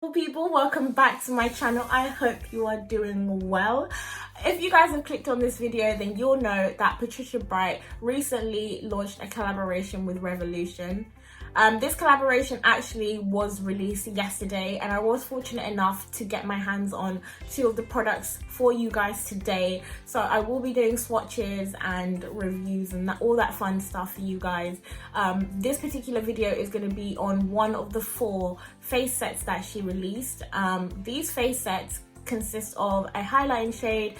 People, welcome back to my channel. I hope you are doing well. If you guys have clicked on this video, then you'll know that Patricia Bright recently launched a collaboration with Revolution. This collaboration actually was released yesterday, and I was fortunate enough to get my hands on 2 of the products for you guys today. So I will be doing swatches and reviews and all that fun stuff for you guys. This particular video is going to be on one of the 4 face sets that she released. These face sets consist of a highlighting shade,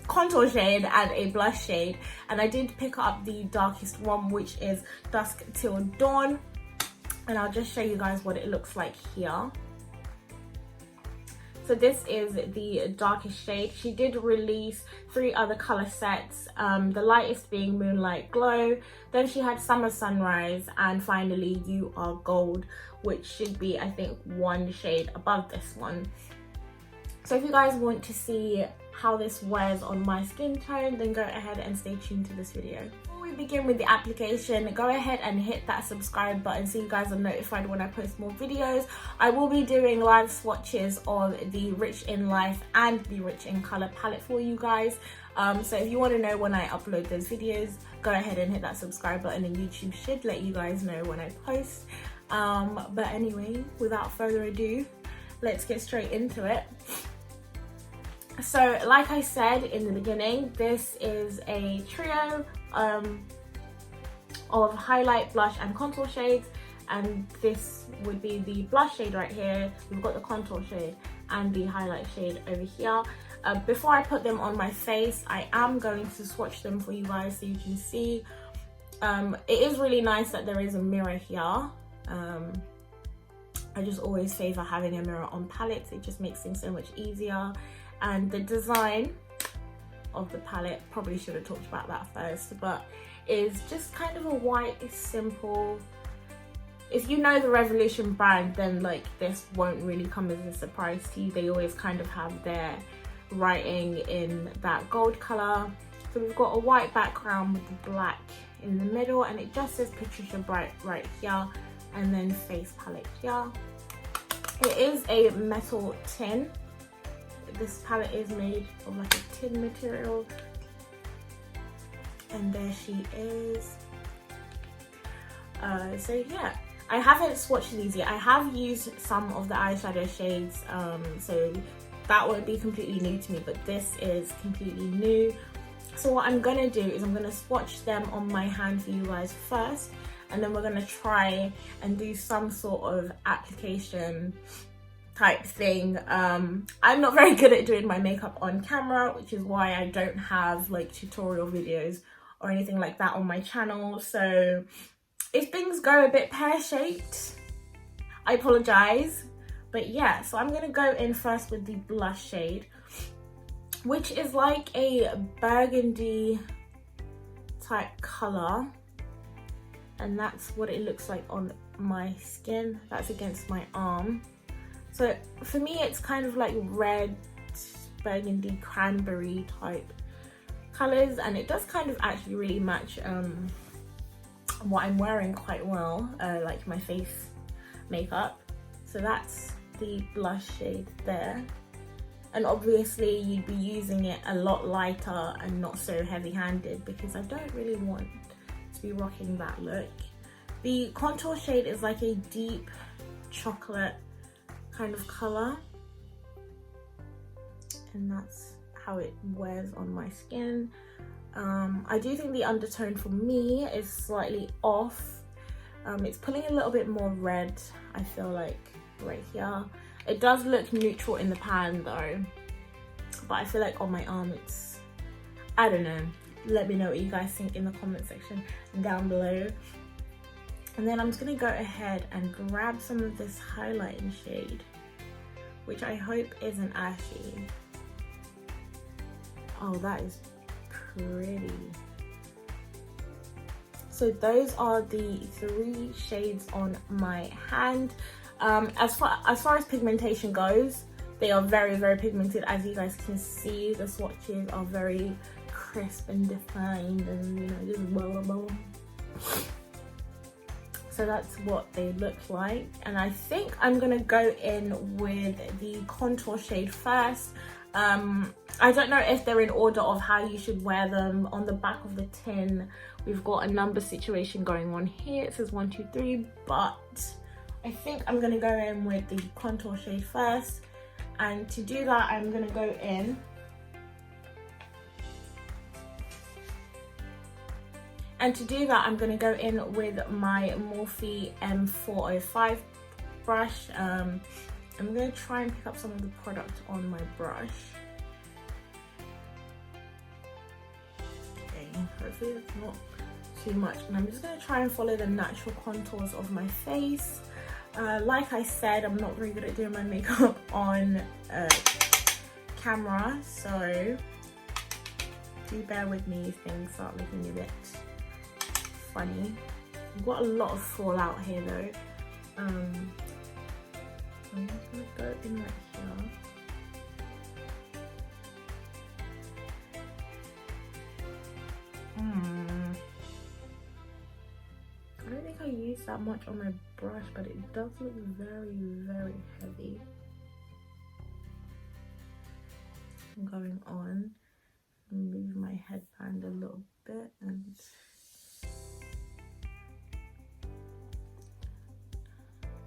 contour shade and a blush shade, and I did pick up the darkest one, which is Dusk Till Dawn, and I'll just show you guys what it looks like here. So this is the darkest shade. She did release 3 other color sets, the lightest being Moonlight Glow, then she had Summer Sunrise, and finally You Are Gold, which should be, I think, 1 shade above this one. So if you guys want to see how this wears on my skin tone, then go ahead and stay tuned to this video. Before we begin with the application, go ahead and hit that subscribe button so you guys are notified when I post more videos. I will be doing live swatches of the Rich in Life and the Rich in Color palette for you guys. So if you want to know when I upload those videos, go ahead and hit that subscribe button, and YouTube should let you guys know when I post. But anyway, without further ado, let's get straight into it. So like I said in the beginning, this is a trio of highlight, blush and contour shades, and this would be the blush shade right here. We've got the contour shade and the highlight shade over here. Before I put them on my face, I am going to swatch them for you guys so you can see. It is really nice that there is a mirror here. I just always favour having a mirror on palettes. It just makes things so much easier. And the design of the palette, probably should have talked about that first, but is just kind of a white, simple. If you know the Revolution brand, then like this won't really come as a surprise to you. They always kind of have their writing in that gold colour. So we've got a white background with the black in the middle, and it just says Patricia Bright right here, and then face palette here. It is a metal tin. This palette is made of like a tin material, and there she is. So yeah, I haven't swatched these yet. I have used some of the eyeshadow shades, so that won't be completely new to me, but this is completely new. So what I'm gonna do is I'm gonna swatch them on my hand for you guys first, and then we're gonna try and do some sort of application type thing. I'm not very good at doing my makeup on camera, which is why I don't have like tutorial videos or anything like that on my channel. So if things go a bit pear-shaped, I apologize. But yeah, so I'm gonna go in first with the blush shade, which is like a burgundy type color, and that's what it looks like on my skin. That's against my arm. So for me, it's kind of like red, burgundy, cranberry type colors, and it does kind of actually really match what I'm wearing quite well, like my face makeup. So that's the blush shade there, and obviously you'd be using it a lot lighter and not so heavy-handed, because I don't really want to be rocking that look. The contour shade is like a deep chocolate kind of color, and that's how it wears on my skin. I do think the undertone for me is slightly off. It's pulling a little bit more red, I feel like, right here. It does look neutral in the pan though, but I feel like on my arm it's, I don't know. Let me know what you guys think in the comment section down below. And then I'm just gonna go ahead and grab some of this highlighting shade, which I hope isn't ashy. Oh, that is pretty. So those are the 3 shades on my hand. As far as pigmentation goes, they are very, very pigmented. As you guys can see, the swatches are very crisp and defined, and you know, just blah, blah, blah. So that's what they look like. And I think I'm gonna go in with the contour shade first. I don't know if they're in order of how you should wear them. On the back of the tin, we've got a number situation going on here. It says 1, 2, 3, but I think I'm gonna go in with the contour shade first. And to do that, I'm gonna go in with my Morphe M405 brush. I'm going to try and pick up some of the product on my brush. Okay, hopefully it's not too much. And I'm just going to try and follow the natural contours of my face. Like I said, I'm not very good at doing my makeup on camera, so do bear with me if things start looking a bit funny. I've got a lot of fallout here though. I'm just gonna go in right here. I don't think I used that much on my brush, but it does look very, very heavy. I'm going on and move my headband a little bit and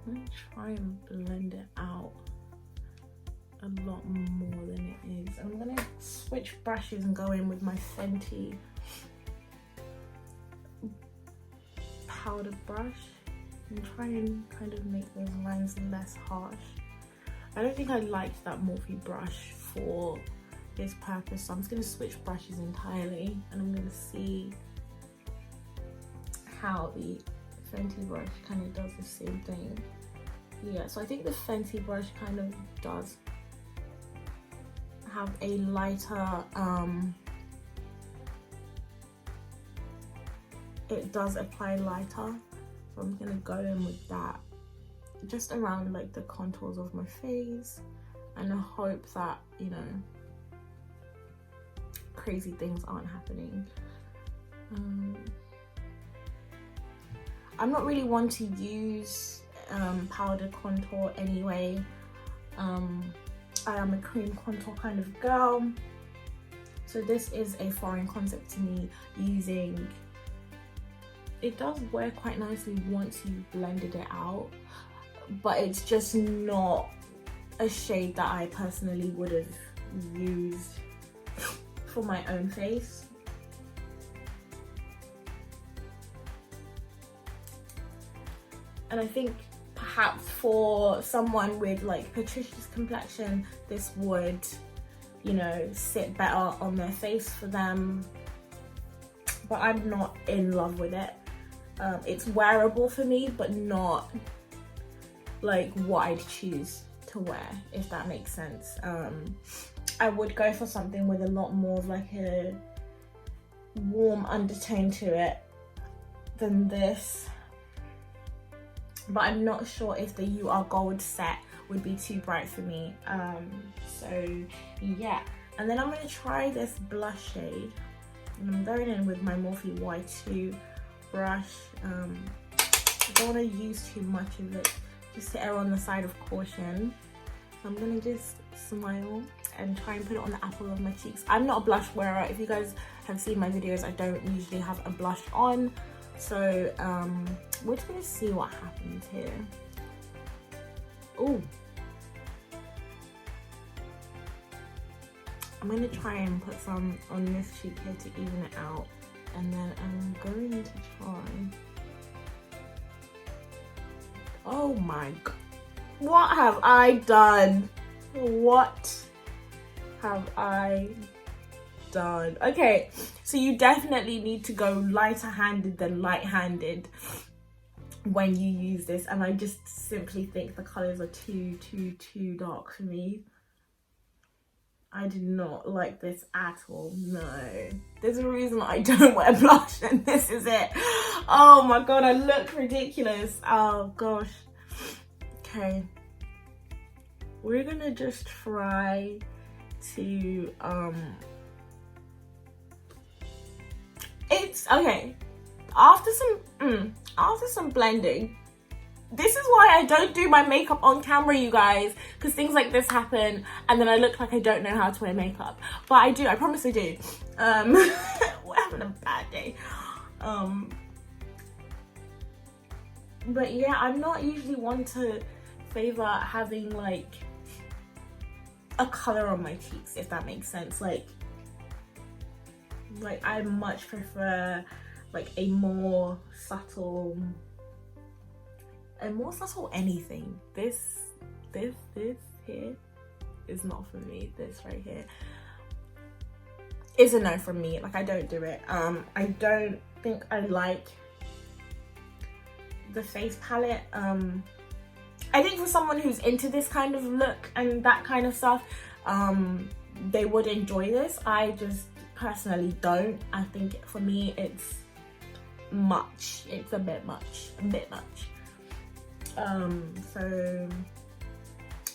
I'm gonna try and blend it out a lot more than it is. I'm gonna switch brushes and go in with my Fenty powder brush and try and kind of make those lines less harsh. I don't think I liked that Morphe brush for this purpose, so I'm just gonna switch brushes entirely and I'm gonna see how the Fenty brush kind of does the same thing. Yeah, so I think the Fenty brush kind of does have a lighter, it does apply lighter, so I'm gonna go in with that just around like the contours of my face, and I hope that, you know, crazy things aren't happening. I'm not really one to use powder contour anyway. I am a cream contour kind of girl, so this is a foreign concept to me. Using it does wear quite nicely once you've blended it out, but it's just not a shade that I personally would have used for my own face. And I think perhaps for someone with like Patricia's complexion, this would, you know, sit better on their face for them, but I'm not in love with it. It's wearable for me, but not like what I'd choose to wear, if that makes sense. I would go for something with a lot more of like a warm undertone to it than this, but I'm not sure if the You Are Gold set would be too bright for me. So yeah, and then I'm going to try this blush shade, and I'm going in with my Morphe Y2 brush. I don't want to use too much of it, just to err on the side of caution. So I'm going to just smile and try and put it on the apple of my cheeks. I'm not a blush wearer. If you guys have seen my videos, I don't usually have a blush on. So we're just gonna see what happens here. Oh, I'm gonna try and put some on this cheek here to even it out, and then I'm going to try. Oh my god, what have I done? What have I done? Okay, so you definitely need to go lighter handed than light handed when you use this, and I just simply think the colors are too dark for me. I do not like this at all. No, there's a reason I don't wear blush, and this is it. Oh my god, I look ridiculous. Oh gosh. Okay, we're gonna just try to it's okay. after some blending, this is why I don't do my makeup on camera, you guys, because things like this happen and then I look like I don't know how to wear makeup. But I do, I promise I do. We're having a bad day. But yeah, I'm not usually one to favor having like a color on my cheeks, if that makes sense. Like I much prefer like a more subtle anything. This here is not for me. This right here is a no from me. Like, I don't do it. I don't think I like the face palette. I think for someone who's into this kind of look and that kind of stuff, they would enjoy this. I just personally don't. I think for me it's much. It's a bit much. So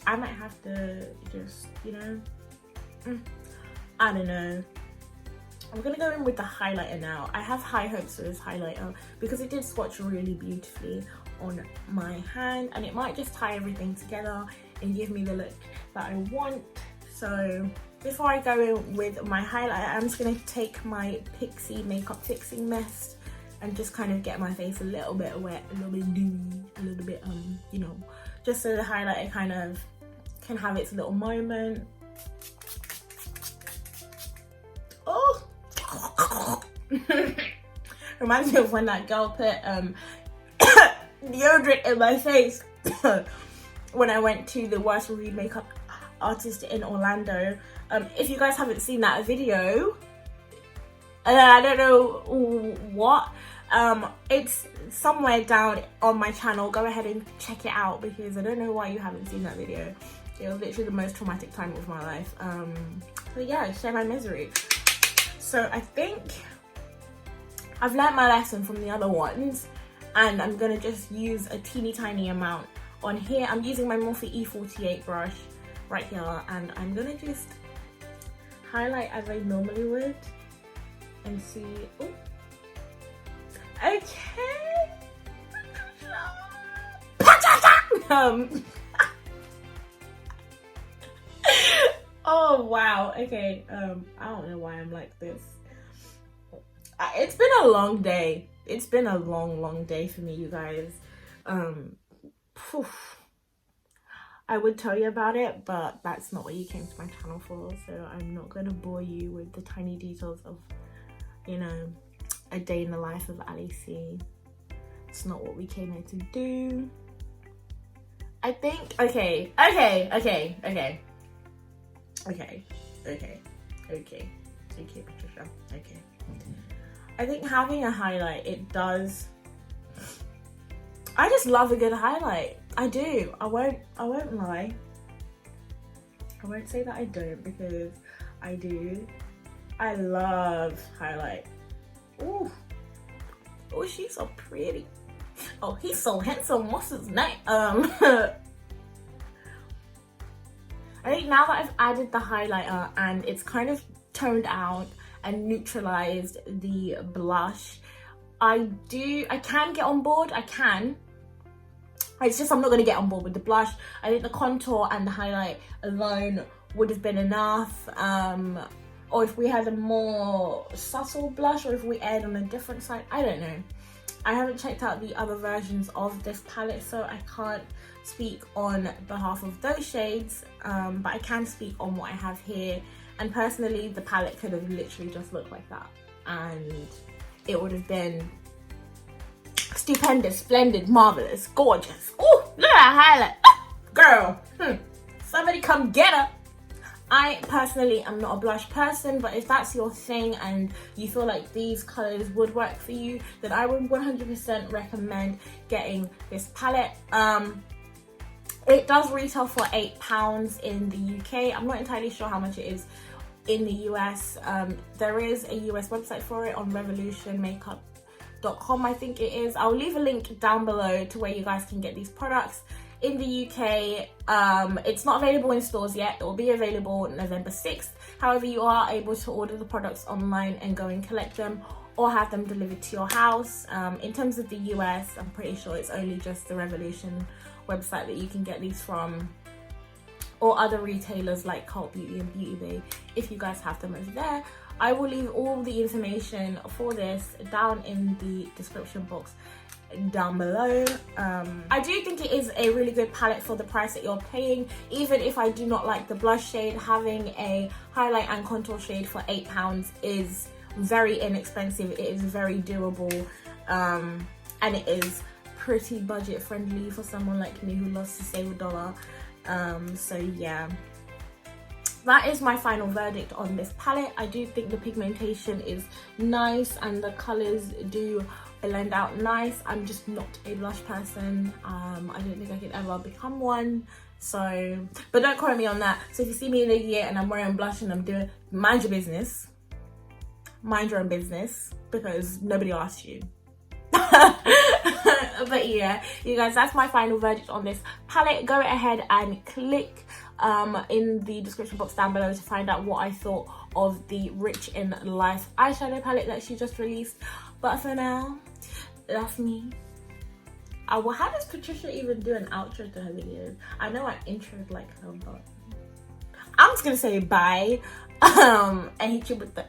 I might have to just, you know, I don't know. I'm gonna go in with the highlighter now. I have high hopes for this highlighter because it did swatch really beautifully on my hand, and it might just tie everything together and give me the look that I want. So before I go in with my highlighter, I'm just gonna take my Pixie Makeup Fixing Mist and just kind of get my face a little bit wet, a little bit dewy, a little bit, you know, just so the highlighter kind of can have its little moment. Oh! Reminds me of when that girl put deodorant in my face when I went to the worst reviewed makeup artist in Orlando. If you guys haven't seen that video, I don't know what, it's somewhere down on my channel. Go ahead and check it out because I don't know why you haven't seen that video. It was literally the most traumatic time of my life. But yeah, share my misery. So I think I've learned my lesson from the other ones, and I'm gonna just use a teeny tiny amount on here. I'm using my Morphe E48 brush right here, and I'm gonna just highlight as I normally would and see. Oh, okay. Oh wow, okay. I don't know why I'm like this. It's been a long day. It's been a long day for me, you guys. I would tell you about it, but that's not what you came to my channel for, so I'm not gonna bore you with the tiny details of, you know, a day in the life of Ali C. It's not what we came here to do. I think, okay, Patricia, okay. I think having a highlight, it does, I just love a good highlight. I do. I won't lie. I won't say that I don't, because I do. I love highlight. Ooh. Oh, she's so pretty. Oh, he's so handsome. What's his name? I think now that I've added the highlighter and it's kind of toned out and neutralized the blush, I can get on board. I can. It's just I'm not going to get on board with the blush. I think the contour and the highlight alone would have been enough. Or if we had a more subtle blush, or if we aired on a different side, I don't know. I haven't checked out the other versions of this palette, so I can't speak on behalf of those shades, but I can speak on what I have here. And personally, the palette could have literally just looked like that, and it would have been stupendous, splendid, marvelous, gorgeous. Oh, look at that highlight, girl. Somebody come get her. I personally am not a blush person, but if that's your thing and you feel like these colors would work for you, then I would 100% recommend getting this palette. It does retail for £8 in the UK. I'm not entirely sure how much it is in the US. There is a US website for it on RevolutionMakeup.com, I think it is. I'll leave a link down below to where you guys can get these products. In the UK, it's not available in stores yet. It will be available November 6th. However, you are able to order the products online and go and collect them or have them delivered to your house. In terms of the US, I'm pretty sure it's only just the Revolution website that you can get these from, or other retailers like Cult Beauty and Beauty Bay if you guys have them over there. I will leave all the information for this down in the description box down below. I do think it is a really good palette for the price that you're paying. Even if I do not like the blush shade, having a highlight and contour shade for £8 is very inexpensive. It is very doable, and it is pretty budget friendly for someone like me who loves to save $1. So yeah, that is my final verdict on this palette. I do think the pigmentation is nice and the colors do blend out nice. I'm just not a blush person. I don't think I could ever become one, so, but don't quote me on that. So if you see me in a year and I'm wearing blush and I'm doing, mind your business, mind your own business, because nobody asked you. But yeah, you guys, that's my final verdict on this palette. Go ahead and click in the description box down below to find out what I thought of the Rich in Life eyeshadow palette that she just released. But for now, that's me. Well, how does Patricia even do an outro to her videos? I know I introed like her, but I'm just gonna say bye and hit you with the